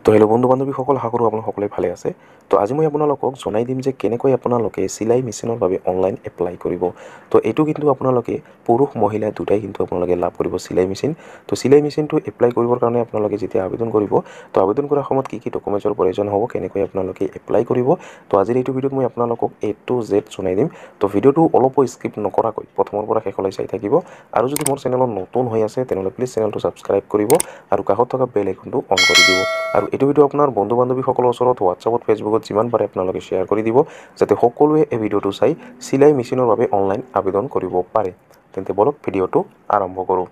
তো হেল্ল' বন্ধু বান্ধৱীসকল, আশা কৰোঁ আপোনালোক সকলোৱে ভালে আছে। তো আজি মই আপোনালোকক জনাই দিম যে কেনেকৈ আপোনালোকে চিলাই মেচিনৰ বাবে অনলাইন এপ্লাই কৰিব। তো এইটো কিন্তু আপোনালোকে পুৰুষ মহিলা দুটাই কিন্তু আপোনালোকে লাভ কৰিব চিলাই মেচিন। তো চিলাই মেচিনটো এপ্লাই কৰিবৰ কাৰণে আপোনালোকে যেতিয়া আবেদন কৰিব, তো আবেদন কৰাৰ সময়ত কি ডকুমেণ্টছৰ প্ৰয়োজন হ'ব, কেনেকৈ আপোনালোকে এপ্লাই কৰিব। তো আজিৰ এইটো ভিডিঅ'ত মই আপোনালোকক A to Z জনাই দিম। তো ভিডিঅ'টো অলপো স্কিপ নকৰাকৈ প্ৰথমৰ পৰা শেষলৈ চাই থাকিব। আৰু যদি মোৰ চেনেলত নতুন হৈ আছে তেনেহ'লে প্লিজ চেনেলটো ছাবস্ক্ৰাইব কৰিব আৰু কাষত থকা বেল আইকনটো অন কৰি দিব। আৰু এইটো ভিডিঅ' আপোনাৰ বন্ধু বান্ধৱীসকলৰ ওচৰত হোৱাটছআপত ফেচবুকত যিমান পাৰে আপোনালোকে শ্বেয়াৰ কৰি দিব, যাতে সকলোৱে এই ভিডিঅ'টো চাই চিলাই মেচিনৰ বাবে অনলাইন আবেদন কৰিব পাৰে। তেন্তে বলক ভিডিঅ'টো আৰম্ভ কৰোঁ।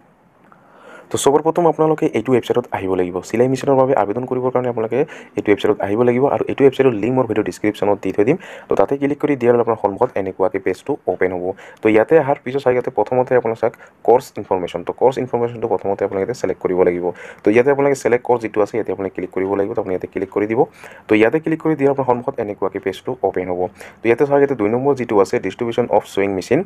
তো সবৰ প্ৰথম আপোনালোকে এইটো ৱেবছাইটত আহিব লাগিব। চিলাই মেচিনৰ বাবে আবেদন কৰিবৰ কাৰণে আপোনালোকে এইটো ৱেবছাইটত আহিব লাগিব। আৰু এইটো ৱেবছাইটৰ লিংক মোৰ ভিডিঅ' ডিছক্ৰিপশ্যনত দি থৈ দিম। তো তাতে ক্লিক কৰি দিয়াৰ আপোনাৰ সন্মুখত এনেকুৱাকৈ পেজটো অ'পেন হ'ব। তো ইয়াতে অহাৰ পিছত ইয়াতে প্ৰথমতে আপোনাৰ চাওক কৰ্চ ইনফৰমেশ্যন। তো কৰ্চ ইনফৰমেশ্যনটো প্ৰথমতে আপোনালোকে ছিলেক্ট কৰিব লাগিব। তো ইয়াতে আপোনালোকে ছিলেক্ট কৰ্চ যিটো আছে ইয়াতে আপুনি ক্লিক কৰিব লাগিব। তো আপুনি ইয়াতে ক্লিক কৰি দিব। তো ইয়াতে ক্লিক কৰি দিয়াৰ আপোনাৰ সন্মুখত এনেকুৱাকৈ পেজটো অ'পেন হ'ব। তো ইয়াতে চাওক ইয়াতে 2 নম্বৰ যিটো আছে ডিষ্ট্ৰিবিউশ্যন অফ ছুইং মেচিন,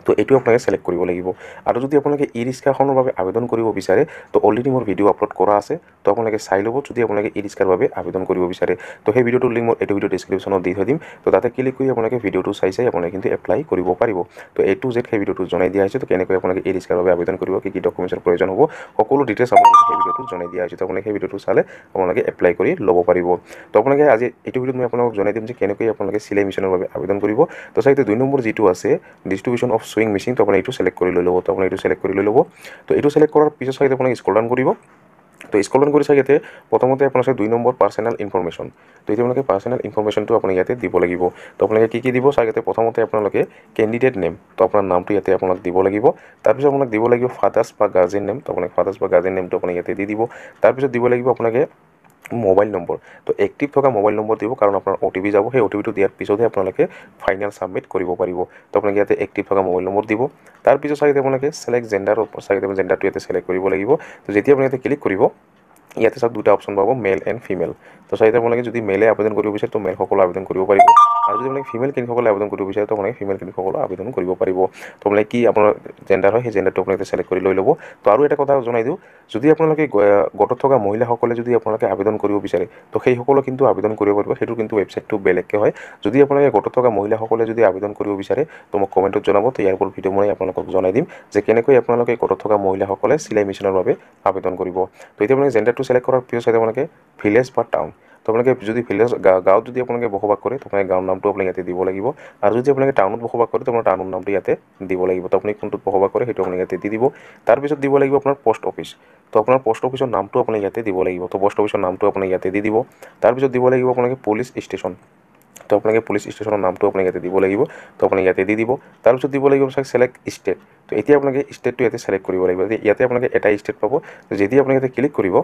তো এইটো আপোনালোকে ছিলেক্ট কৰিব লাগিব। আৰু যদি আপোনালোকে ই ৰিক্সাখনৰ বাবে আবেদন কৰিব বিচাৰে, তো অলৰেডি মোৰ ভিডিঅ' আপলোড কৰা আছে। তো আপোনালোকে চাই ল'ব যদি আপোনালোকে ই ৰিক্সাৰ বাবে আবেদন কৰিব বিচাৰে। তো সেই ভিডিঅ'টোৰ লিংক মই এইটো ভিডিঅ' ডিছক্ৰিপশ্যনত দি থৈ দিম। তো তাতে ক্লিক কৰি আপোনালোকে ভিডিঅ'টো চাই আপোনালোকে কিন্তু এপ্লাই কৰিব পাৰিব। তো A to Z সেই ভিডিঅ'টো জনাই দিয়া হৈছে। তো কেনেকৈ আপোনালোকে ই ৰিক্সাৰ বাবে আবেদন কৰিব, কি ডকুমেণ্টছৰ প্ৰয়োজন হ'ব, সকলো ডিটেইলছ আপোনালোকে সেই ভিডিঅ'টো জনাই দিয়া হৈছে। তো আপোনালোকে সেই ভিডিঅ'টো চালে আপোনালোকে এপ্লাই কৰি ল'ব পাৰিব। তো আপোনালোকে আজি এইটো ভিডিঅ'ত মই আপোনালোকক জনাই দিম যে কেনেকৈ আপোনালোকে চিলাই মেচিনৰ বাবে আবেদন কৰিব। তো চাওক 2 নম্বৰ যিটো আছে ডিষ্ট্ৰিবিউশ্যন অফ ছুইং মেচিন, তো আপুনি এইটো ছিলেক্ট কৰি লৈ ল'ব। তো আপুনি এইটো ছিলেক্ট কৰি লৈ ল'ব। তো এইটো ছিলেক্ট কৰাৰ পিছত চাওক আপোনালোকে স্ক্ৰল ডাউন কৰিব। তো স্ক্ৰল ডাউন কৰি চাওক ইয়াতে প্ৰথমতে আপোনাৰ 2 নম্বৰ পাৰ্চনেল ইনফৰমেশ্যন। তো এতিয়া আপোনালোকে পাৰ্চনেল ইনফৰমেশ্যনটো আপুনি ইয়াতে দিব লাগিব। তো আপোনালোকে কি দিব চাওক ইয়াতে প্ৰথমতে আপোনালোকে কেণ্ডিডেট নেম, তো আপোনাৰ নামটো ইয়াতে আপোনাক দিব লাগিব। তাৰপিছত আপোনাক দিব লাগিব ফাদাৰ্ছ বা গাৰ্জেন নেম। তো আপোনাক ফাদাৰ্ছ বা গাৰ্জেন নেমটো আপুনি ইয়াতে দি দিব। তাৰপিছত দিব লাগিব আপোনালোকে মোবাইল নম্বৰ। তো এক্টিভ থকা মোবাইল নম্বৰ দিব, কাৰণ আপোনাৰ OTP যাব। সেই OTPটো দিয়াৰ পিছতহে আপোনালোকে ফাইনেল ছাবমিট কৰিব পাৰিব। তো আপোনালোকে ইয়াতে এক্টিভ থকা মোবাইল নম্বৰ দিব। তাৰপিছত চাওক আপোনালোকে ছিলেক্ট জেণ্ডাৰৰ চাওক জেণ্ডাৰটো ইয়াতে ছিলেক্ট কৰিব লাগিব। তো যেতিয়া আপুনি ইয়াতে ক্লিক কৰিব, ইয়াতে চাওক 2টা অপশ্যন পাব, মেল এণ্ড ফিমেল। তো চাওক আপোনালোকে যদি মেলে আবেদন কৰিব বিচাৰে তো মেলসকলে আবেদন কৰিব পাৰিব। আৰু যদি আপোনালোকে ফিমেল কেণ্ডিডেটসকলে আবেদন কৰিব বিচাৰে তো আপোনালোকে ফিমেল কেণ্ডিডেটসকলে আবেদন কৰিব পাৰিব। তো আপোনালোকে কি আপোনাৰ জেণ্ডাৰ হয় সেই জেণ্ডাৰটো আপোনালোকে ছিলেক্ট কৰি লৈ ল'ব। তো আৰু এটা কথা জনাই দিওঁ, যদি আপোনালোকে গোটত থকা মহিলাসকলে যদি আপোনালোকে আবেদন কৰিব বিচাৰে তো সেইসকলে কিন্তু আবেদন কৰিব পাৰিব। সেইটো কিন্তু ৱেবছাইটটো বেলেগকৈ হয়। যদি আপোনালোকে গোটত থকা মহিলাসকলে যদি আবেদন কৰিব বিচাৰে তো মোক কমেণ্টত জনাব। তো ইয়াৰ ওপৰত ভিডিঅ' মই আপোনালোকক জনাই দিম যে কেনেকৈ আপোনালোকে গোটত থকা মহিলাসকলে চিলাই মেচিনৰ বাবে আবেদন কৰিব। তো এতিয়া আপোনালোকে জেণ্ডাৰটো ছিলেক্ট কৰাৰ পিছত আপোনালোকে ভিলেজ বা টাউন, তো আপোনালোকে যদি ভিলেজ গাঁৱত যদি আপোনালোকে বসবাস কৰে তো আপোনালোকে গাঁৱৰ নামটো আপোনালোকে ইয়াতে দিব লাগিব। আৰু যদি আপোনালোকে টাউনত বসবাস কৰে তো আপোনাৰ টাউনৰ নামটো ইয়াতে দিব লাগিব। তো আপুনি কোনটোত বসবাস কৰে সেইটো আপোনালোকে ইয়াতে দি দিব। তাৰপিছত দিব লাগিব আপোনাৰ পোষ্ট অফিচ। তো আপোনাৰ পোষ্ট অফিচৰ নামটো আপুনি ইয়াতে দিব লাগিব। তো পোষ্ট অফিচৰ নামটো আপুনি ইয়াতে দি দিব। তাৰপিছত দিব লাগিব আপোনালোকে পুলিচ ষ্টেচন। তো আপোনালোকে পুলিচ ষ্টেচনৰ নামটো আপুনি ইয়াতে দিব লাগিব। তো আপুনি ইয়াতে দি দিব। তাৰপিছত দিব লাগিব চাওক ছিলেক্ট ষ্টেট। তো এতিয়া আপোনালোকে ষ্টেটটো ইয়াতে ছিলেক্ট কৰিব লাগিব। ইয়াতে আপোনালোকে এটা ষ্টেট পাব। যেতিয়া আপুনি ইয়াতে ক্লিক কৰিব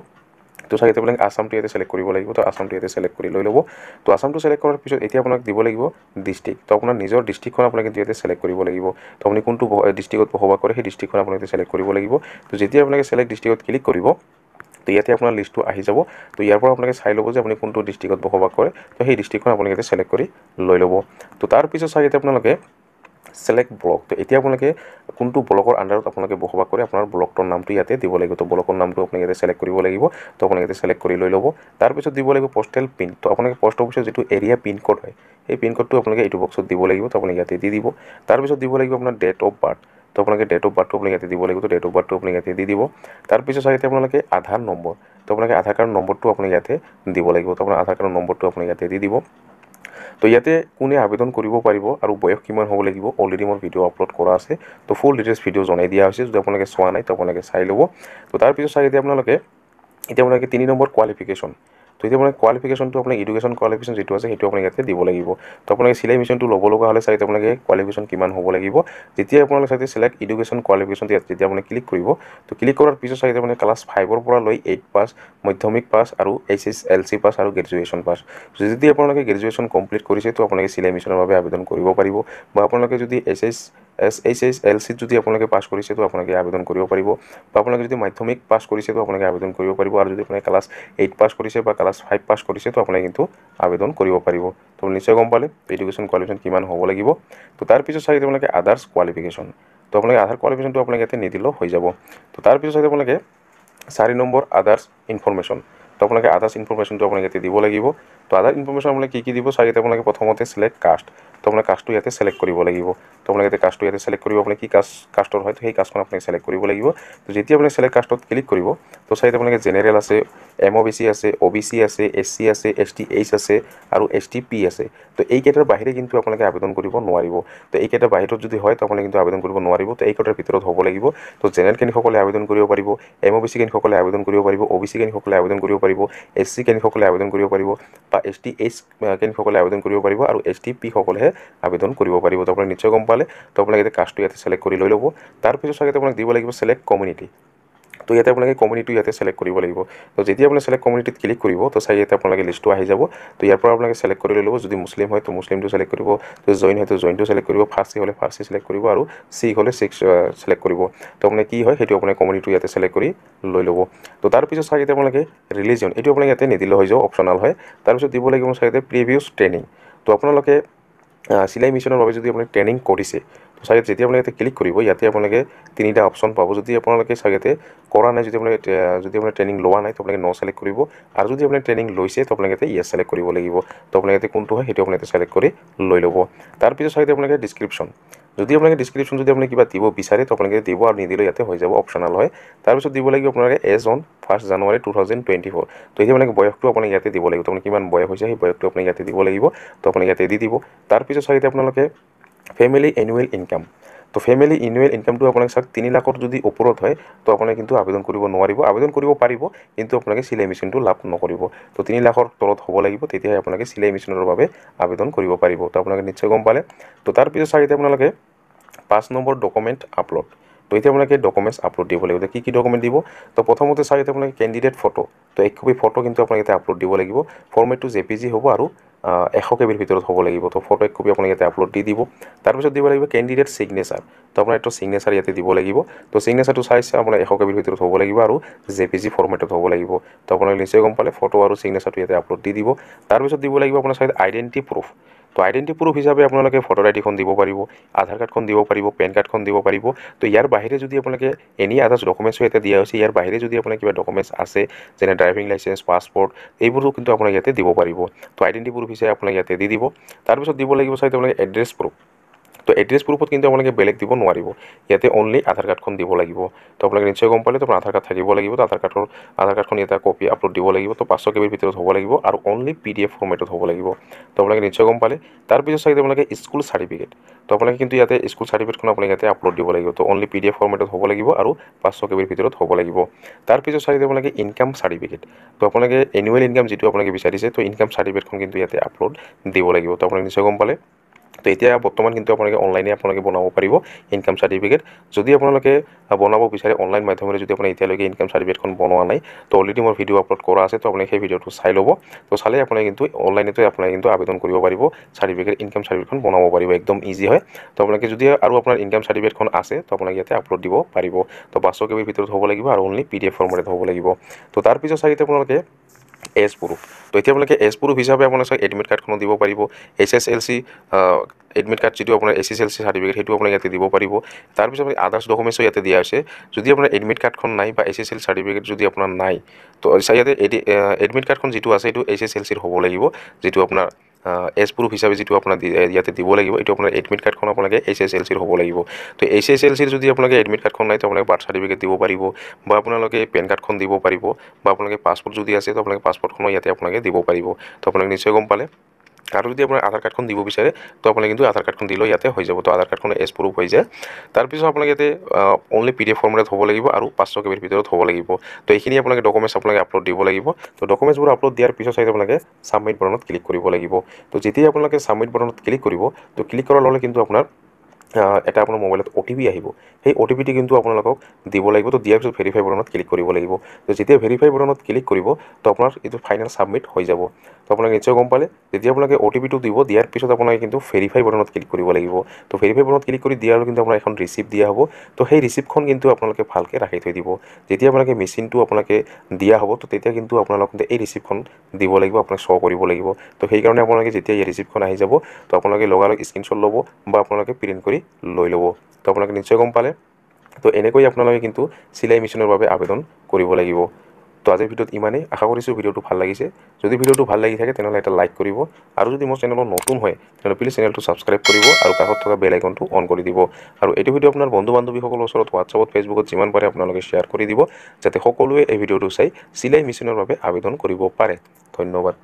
তো চাওক এতিয়া আপোনালোকে আসামটো ইয়াতে ছিলেক্ট কৰিব লাগিব। তো আসামটো ইয়াতে ছিলেক্ট কৰি লৈ ল'ব। তো আসামটো ছিলেক্ট কৰাৰ পিছত এতিয়া আপোনাক দিব লাগিব ডিষ্ট্ৰিক্ট। তো আপোনাৰ নিজৰ ডিষ্ট্ৰিক্টখন আপোনাক কিন্তু ইয়াতে ছিলেক্ট কৰিব লাগিব। তো আপুনি কোনটো ডিষ্ট্ৰিক্টত বসবাস কৰে সেই ডিষ্ট্ৰিক্টখন আপোনাক ইয়াতে ছিলেক্ট কৰিব লাগিব। তো যেতিয়া আপোনালোকে ছিলেক্ট ডিষ্ট্ৰিক্টত ক্লিক কৰিব তো ইয়াতে আপোনাৰ লিষ্টটো আহি যাব। তো ইয়াৰ পৰা আপোনালোকে চাই ল'ব যে আপুনি কোনটো ডিষ্ট্ৰিক্টত বসবাস কৰে। তো সেই ডিষ্ট্ৰিক্টখন আপোনালোকে ইয়াতে ছিলেক্ট কৰি লৈ ল'ব। তো তাৰপিছত চাওক ইয়াতে আপোনালোকে ছিলেক্ট ব্লক। তো এতিয়া আপোনালোকে কোনটো ব্লকৰ আণ্ডাৰত আপোনালোকে বসবাস কৰে আপোনাৰ ব্লকটোৰ নামটো ইয়াতে দিব লাগিব। তো ব্লকৰ নামটো আপুনি ইয়াতে ছিলেক্ট কৰিব লাগিব। তো আপোনালোকে ইয়াতে ছিলেক্ট কৰি লৈ ল'ব। তাৰপিছত দিব লাগিব পষ্টেল পিন। তো আপোনালোকে পোষ্ট অফিচৰ যিটো এৰিয়া পিনক'ড হয় সেই পিনক'ডটো আপোনালোকে এইটো বক্সত দিব লাগিব। তো আপুনি ইয়াতে দি দিব। তাৰপিছত দিব লাগিব আপোনাৰ ডেট অফ বাৰ্থ। তো আপোনালোকে ডেট অফ বাৰ্থটো আপুনি ইয়াতে দিব লাগিব। তো ডেট অফ বাৰ্থটো আপুনি ইয়াতে দি দিব। তাৰপিছত চাওক ইয়াতে আপোনালোকে আধাৰ নম্বৰ। তো আপোনালোকে আধাৰ কাৰ্ড নম্বৰটো আপুনি ইয়াতে দিব লাগিব। তো আপোনাৰ আধাৰ কাৰ্ডৰ নম্বৰটো আপুনি ইয়াতে দি দিব। তো ইয়াতে কোনে আবেদন কৰিব পাৰিব আৰু বয়স কিমান হ'ব লাগিব অলৰেডি মোৰ ভিডিঅ' আপলোড কৰা আছে। তো ফুল ডিটেইলছ ভিডিঅ' জনাই দিয়া হৈছে। যদি আপোনালোকে চোৱা নাই তো আপোনালোকে চাই ল'ব। তো তাৰপিছত চাওক এতিয়া আপোনালোকে 3 নম্বৰ কোৱালিফিকেশ্যন। তো এতিয়া আপোনাৰ কোৱালিফিকেশ্যনটো আপোনাৰ এডুকেশ্যন কোৱালিফিকেশ্যন যিটো আছে সেইটো আপুনি ইয়াতে দিব লাগিব। তো আপোনালোকে চিলাই মেচিনটো ল'ব লগা হ'লে চাওক আপোনালোকে কোৱালিফিকেশ্যন কিমান হ'ব লাগিব। যেতিয়া আপোনালোকে চাওক ছিলেক্ট এডুকেশ্যন কোৱালিফিকেশ্যন যেতিয়া আপুনি ক্লিক কৰিব তো ক্লিক কৰাৰ পিছত চাওক আপুনি ক্লাছ 5ৰ পৰা লৈ 8 পাছ, মাধ্যমিক পাছ আৰু HSLC পাছ আৰু গ্ৰেজুৱেশ্যন পাছ। যদি আপোনালোকে গ্ৰেজুৱেশ্যন কমপ্লিট কৰিছে তো আপোনালোকে চিলাই মেচিনৰ বাবে আবেদন কৰিব পাৰিব। বা আপোনালোকে যদি HSLCত যদি আপোনালোকে পাছ কৰিছে তো আপোনালোকে আবেদন কৰিব পাৰিব। বা আপোনালোকে যদি মাধ্যমিক পাছ কৰিছে তো আপোনালোকে আবেদন কৰিব পাৰিব। আৰু যদি আপোনালোকে ক্লাছ 8 পাছ কৰিছে বা ক্লাছ 5 পাছ কৰিছে তো আপোনালোকে কিন্তু আবেদন কৰিব পাৰিব। তো নিশ্চয় গম পালে এডুকেশ্যন কোৱালিফিকেশ্যন কিমান হ'ব লাগিব। তো তাৰপিছত চাই আপোনালোকে আদাৰ্ছ কোৱালিফিকেশ্যন। তো আপোনালোকে আধাৰ কোৱালিফিকেশ্যনটো আপোনালোকে ইয়াতে নিদিলেও হৈ যাব। তো তাৰপিছত চাই আপোনালোকে 4 নম্বৰ আদাৰ্ছ ইনফৰমেশ্যন। তো আপোনালোকে আদাৰ্ছ ইনফৰমেশ্যনটো আপোনালোকে ইয়াতে দিব লাগিব। তো আদাৰ ইনফৰমেশ্যন আপোনালোকে কি দিব চাই ইয়াতে আপোনালোকে প্ৰথমতে চিলেক্ট কাষ্ট। তো আপোনাৰ কাষ্টটো ইয়াতে চিলেক্ট কৰিব লাগিব। তো আপোনালোকে ইয়াতে কাষ্টটো ইয়াতে চিলেক্ট কৰিব, আপুনি কি কাষ্টৰ হয় তো সেই কাষ্টখন আপুনি চিলেক্ট কৰিব লাগিব। তো যেতিয়া আপুনি চিলেক্ট কাষ্টত ক্লিক কৰিব তো চাই আপোনালোকে জেনেৰেল আছে, MOBC আছে, OBC আছে, SC আছে, STH আছে আৰু STP আছে। তো এইকেইটাৰ বাহিৰে কিন্তু আপোনালোকে আবেদন কৰিব নোৱাৰিব। তো এইকেইটাৰ বাহিৰত যদি হয় তো আপোনালোকে কিন্তু আবেদন কৰিব নোৱাৰিব। তো এইকেইটাৰ ভিতৰত হ'ব লাগিব। তো জেনেৰেল কেণ্ডিডেটসকলে আবেদন কৰিব পাৰিব, MOBC কেণ্ডিডেটসকলে আবেদন কৰিব পাৰিব, OBC কেণ্ডিডেটসকলে আবেদন কৰিব পাৰিব, SC কেণ্ডিডেটসকলে আবেদন কৰিব পাৰিব বা STH কেণ্ডিডেটসকলে আবেদন কৰিব পাৰিব আৰু STP সকলেহে আবেদন কৰিব পাৰিব। তো আপোনালোকে নিশ্চয় গম পালে। তো আপোনালোকে ইয়াতে কাষ্টটো ইয়াতে চিলেক্ট কৰি লৈ ল'ব। তাৰপিছত চাগে আপোনালোকে দিব লাগিব চিলেক্ট কমিউনিটি। তো ইয়াতে আপোনালোকে কমিউনিটি ইয়াতে চিলেক্ট কৰিব লাগিব। তো যেতিয়া আপুনি চিলেক্ট কমিউনিটিত ক্লিক কৰিব তো চাই ইয়াতে আপোনালোকে লিষ্টটো আহি যাব। তো ইয়াৰ পৰা আপোনালোকে চিলেক্ট কৰি লৈ ল'ব। যদি মুছলিম হয় তো মুছলিমটো চিলেক্ট কৰিব, তো জৈন হয় তো জৈনটো চিলেক্ট কৰিব, ফাৰ্চী হ'লে ফাৰ্চী চিলেক্ট কৰিব আৰু শিখ হ'লে শিখ চিলেক্ট কৰিব। তো আপুনি কি হয় সেইটো আপোনাৰ কমিউনিটি ইয়াতে চিলেক্ট কৰি লৈ ল'ব। তো তাৰপিছত চাই ইয়াতে আপোনালোকে ৰিলিজন এইটো আপোনালোকে ইয়াতে নিদিলে হৈ যাব, অপশ্যনাল হয়। তাৰপিছত দিব লাগিব চাই ইয়াতে প্ৰিভিয়াছ ট্ৰেইনিং। তো আপোনালোকে চিলাই মেচিনৰ বাবে যদি আপুনি ট্ৰেইনিং কৰিছে তো চাগে যেতিয়া আপোনালোকে ক্লিক কৰিব ইয়াতে আপোনালোকে তিনিটা অপশ্যন পাব। যদি আপোনালোকে চাগে কৰা নাই, যদি আপোনাৰ ট্ৰেইনিং লোৱা নাই তো আপোনালোকে ন চিলেক্ট কৰিব আৰু যদি আপুনি ট্ৰেইনিং লৈছে তো আপোনালোকে ইয়াতে ইয়েছ চিলেক্ট কৰিব লাগিব। তো আপোনালোকে ইয়াতে কোনটো হয় সেইটো আপোনালোকে চিলেক্ট কৰি লৈ ল'ব। তাৰপিছত চাগে আপোনালোকে ডিছক্ৰিপশ্যন, যদি আপোনালোকে ডিছক্ৰিপশ্যন যদি আপুনি কিবা দিব বিচাৰে তো আপোনালোকে দিব আৰু নিদিলে ইয়াতে হৈ যাব, অপশ্যনাল হয়। তাৰপিছত দিব লাগিব আপোনালোকে এজ অন 1 জানুৱাৰী 2024। তো এতিয়া আপোনালোকে বয়সটো আপুনি ইয়াতে দিব লাগিব। তো আপুনি কিমান বয়স হৈছে সেই বয়সটো আপুনি ইয়াতে দিব লাগিব। তো আপুনি ইয়াতে দি দিব। তাৰপিছত চাগে আপোনালোকে ফেমিলি এনুৱেল ইনকাম। তো ফেমিলি এনুৱেল ইনকামটো আপোনালোকে চাওক 3 লাখৰ যদি ওপৰত হয় তো আপোনালোকে কিন্তু আবেদন কৰিব নোৱাৰিব। আবেদন কৰিব পাৰিব কিন্তু আপোনালোকে চিলাই মেচিনটো লাভ নকৰিব। তো 3 লাখৰ তলত হ'ব লাগিব, তেতিয়াহে আপোনালোকে চিলাই মেচিনৰ বাবে আবেদন কৰিব পাৰিব। তো আপোনালোকে নিশ্চয় গম পালে। তো তাৰপিছত চাগে আপোনালোকে 5 নম্বৰ ডকুমেণ্ট আপলোড। তো এতিয়া আপোনালোকে ডকুমেণ্টছ আপলোড দিব লাগিব। কি ডকুমেণ্ট দিব? তো প্ৰথমতে চাগে আপোনালোকে কেণ্ডিডেট ফটো। তো 1 কপি ফটো কিন্তু আপোনালোকে ইয়াতে আপলোড দিব লাগিব। ফৰ্মেটটো JPG হ'ব আৰু 100 KB ভিতৰত হ'ব লাগিব। তো ফটো 1 কপি আপোনালোকে ইয়াতে আপলোড দি দিব। তাৰপিছত দিব লাগিব কেণ্ডিডেট ছিগনেচাৰ। তো আপোনাৰ এইটো ছিগনেচাৰ ইয়াতে দিব লাগিব। তো ছিগনেচাৰটো চাইছে আপোনাৰ 100 KB ভিতৰত হ'ব লাগিব আৰু JPG ফৰ্মেটত হ'ব লাগিব। তো আপোনালোকে নিশ্চয় গম পালে, ফটো আৰু ছিগনেচাৰটো ইয়াতে আপলোড দি দিব। তাৰপিছত দিব লাগিব আপোনাৰ চাইড আইডেণ্টি প্ৰুফ। তো আইডেণ্টি প্ৰুফ হিচাপে আপোনালোকে ভোটাৰ আইডিখন দিব পাৰিব, আধাৰ কাৰ্ডখন দিব পাৰিব, পেন কাৰ্ডখন দিব পাৰিব। তো ইয়াৰ বাহিৰে যদি আপোনালোকে এনি আদাৰ্ছ ডকুমেণ্টছো ইয়াতে দিয়া হৈছে, ইয়াৰ বাহিৰে যদি আপোনাৰ কিবা ডকুমেণ্টছ আছে যেনে ড্ৰাইভিং লাইচেঞ্চ, পাছপৰ্ট এইবোৰো কিন্তু আপোনাক ইয়াতে দিব পাৰিব। তো আইডেণ্টি প্ৰুফ হিচাপে আপোনাক ইয়াতে দি দিব। তাৰপিছত দিব লাগিব চাই আপোনালোকে এড্ৰেছ প্ৰুফ। তো এড্ৰেছ প্ৰুফত কিন্তু আপোনালোকে বেলেগ দিব নোৱাৰিব, ইয়াতে অনলি আধাৰ কাৰ্ডখন দিব লাগিব। তো আপোনালোকে নিশ্চয় গম পালে। তো আপোনাৰ আধাৰ কাৰ্ড থাকিব লাগিব। তো আধাৰ কাৰ্ডখন ইয়াতে কপি আপলোড দিব লাগিব। তো 500 KB ভিতৰত হ'ব লাগিব আৰু অনলি PDF ফৰ্মেটত হ'ব লাগিব। তো আপোনালোকে নিশ্চয় গম পালে। তাৰপিছত চাই আপোনালোকে স্কুল চাৰ্টিফিকেট। তো আপোনালোকে কিন্তু ইয়াতে স্কুল চাৰ্টিফিকেটখন আপোনালোকে ইয়াতে আপলোড দিব লাগিব। তো অনলি PDF ফৰ্মেটত হ'ব লাগিব আৰু 500 KB ভিতৰত হ'ব লাগিব। তাৰপিছত চাই আপোনালোকে ইনকাম চাৰ্টিফিকেট। তো আপোনালোকে এনুৱেল ইনকাম যিটো আপোনালোকে বিচাৰিছে তো ইনকাম চাৰ্টিফিকেটখন কিন্তু ইয়াতে আপলোড দিব লাগিব। তো আপোনালোকে নিশ্চয় গম পালে। তো এতিয়া বৰ্তমান কিন্তু আপোনালোকে অনলাইনে আপোনালোকে বনাব পাৰিব ইনকাম চাৰ্টিফিকেট। যদি আপোনালোকে বনাব বিচাৰে অনলাইন মাধ্যমেৰে, যদি আপুনি এতিয়ালৈকে ইনকাম চাৰ্টিফিকেটখন বনোৱা নাই তো অলৰেডি মোৰ ভিডিঅ' আপলোড কৰা আছে। তো আপোনালোকে সেই ভিডিঅ'টো চাই ল'ব। তো চালে আপোনালোকে কিন্তু অনলাইনতে আপোনালোকে কিন্তু আবেদন কৰিব পাৰিব, ইনকাম চাৰ্টিফিকেটখন বনাব পাৰিব, একদম ইজি হয়। তো আপোনালোকে যদি আৰু আপোনাৰ ইনকাম চাৰ্টিফিকেটখন আছে তো আপোনালোকে ইয়াতে আপলোড দিব পাৰিব। তো 500 KB ভিতৰত হ'ব লাগিব আৰু অনলি PDF ফৰ্মেটত হ'ব লাগিব। তো তাৰপিছত চাই আপোনালোকে এজ প্ৰুফ। তো এতিয়া আপোনালোকে এজ প্ৰুফ হিচাপে আপোনালোকে এডমিট কাৰ্ডখনো দিব পাৰিব, SSLC এডমিট কাৰ্ড যিটো আপোনাৰ SSLC চাৰ্টিফিকেট সেইটো আপোনালোকে ইয়াতে দিব পাৰিব। তাৰপিছত আপুনি আদাৰ্ছ ডকুমেণ্টছো ইয়াতে দিয়া হৈছে। যদি আপোনাৰ এডমিট কাৰ্ডখন নাই বা SSLC চাৰ্টিফিকেট যদি আপোনাৰ নাই তো ইয়াতে এডমিট কাৰ্ডখন যিটো আছে এইটো SSLCৰ হ'ব লাগিব, যিটো আপোনাৰ এজ প্ৰুফ হিচাপে যিটো আপোনাৰ ইয়াতে দিব লাগিব এইটো আপোনাৰ এডমিট কাৰ্ডখন আপোনালোকে SSLCৰ হ'ব লাগিব। তো SSLCৰ যদি আপোনালোকে এডমিট কাৰ্ডখন নাই তো আপোনালোকে বাৰ্থ চাৰ্টিফিকেট দিব পাৰিব বা আপোনালোকে পেন কাৰ্ডখন দিব পাৰিব বা আপোনালোকে পাছপৰ্ট যদি আছে তো আপোনালোকে পাছপৰ্টখনো ইয়াতে আপোনালোকে দিব পাৰিব। তো আপোনালোকে নিশ্চয় গম পালে। আৰু যদি আপোনাৰ আধাৰ কাৰ্ডখন দিব বিচাৰে তো আপোনালোকে কিন্তু আধাৰ কাৰ্ডখন দিলেও ইয়াতে হৈ যাব। তো আধাৰ কাৰ্ডখন এজ প্ৰুফ হৈ যায়। তাৰপিছত আপোনালোকে ইয়াতে অনলি PDF ফৰ্মেটত হ'ব লাগিব আৰু 500 KB ভিতৰত হ'ব লাগিব। তো এইখিনি আপোনালোকে ডকুমেণ্টছ আপোনালোকে আপলোড দিব লাগিব। তো ডকুমেণ্টছবোৰ আপলোড দিয়াৰ পিছত চাই আপোনালোকে ছাবমিট বাটনত ক্লিক কৰিব লাগিব। তো যেতিয়া আপোনালোকে ছাবমিট বাটনত ক্লিক কৰিব তো ক্লিক কৰাৰ লগে কিন্তু আপোনাৰ এটা আপোনাৰ মোবাইলত OTP আহিব। সেই OTPটো কিন্তু আপোনালোকক দিব লাগিব। তো দিয়াৰ পিছত ভেৰিফাই বাটনত ক্লিক কৰিব লাগিব। তো যেতিয়া ভেৰিফাই বাটনত ক্লিক কৰিব তো আপোনাৰ এইটো ফাইনেল ছাবমিট হৈ যাব। তো আপোনালোকে নিশ্চয় গম পালে। যেতিয়া আপোনালোকে OTPটো দিব, দিয়াৰ পিছত আপোনালোকে কিন্তু ভেৰিফাই বাটনত ক্লিক কৰিব লাগিব। তো ভেৰিফাই বাটনত ক্লিক কৰি দিয়াৰ কিন্তু আপোনাৰ এখন ৰিচিপ্ট দিয়া হ'ব। তো সেই ৰিচিপ্টখন কিন্তু আপোনালোকে ভালকৈ ৰাখি থৈ দিব। যেতিয়া আপোনালোকে মেচিনটো আপোনালোকে দিয়া হ'ব তো তেতিয়া কিন্তু আপোনালোকে এই ৰিচিপ্টখন দিব লাগিব, আপোনাক শ্ব' কৰিব লাগিব। তো সেইকাৰণে আপোনালোকে যেতিয়া এই ৰিচিপ্টখন আহি যাব তো আপোনালোকে লগালগ স্ক্ৰীনশ্বট ল'ব বা আপোনালোকে প্ৰিণ্ট কৰি লৈ ল'ব। তো আপোনালোকে নিশ্চয় গম পালে। তো এনেকৈ আপোনালোকে কিন্তু চিলাই মেচিনৰ বাবে আবেদন কৰিব লাগিব। তো আজিৰ ভিডিঅ'ত ইমানেই। আশা কৰিছোঁ ভিডিঅ'টো ভাল লাগিছে। যদি ভিডিঅ'টো ভাল লাগি থাকে তেনেহ'লে এটা লাইক কৰিব আৰু যদি মোৰ চেনেলত নতুন হয় তেনেহ'লে প্লিজ চেনেলটো ছাবস্ক্ৰাইব কৰিব আৰু কাষত থকা বেল আইকনটো অন কৰি দিব। আৰু এইটো ভিডিঅ' আপোনাৰ বন্ধু বান্ধৱীসকলৰ ওচৰত হোৱাটছআপত ফেচবুকত যিমান পাৰে আপোনালোকে শ্বেয়াৰ কৰি দিব যাতে সকলোৱে এই ভিডিঅ'টো চাই চিলাই মেচিনৰ বাবে আবেদন কৰিব পাৰে। ধন্যবাদ।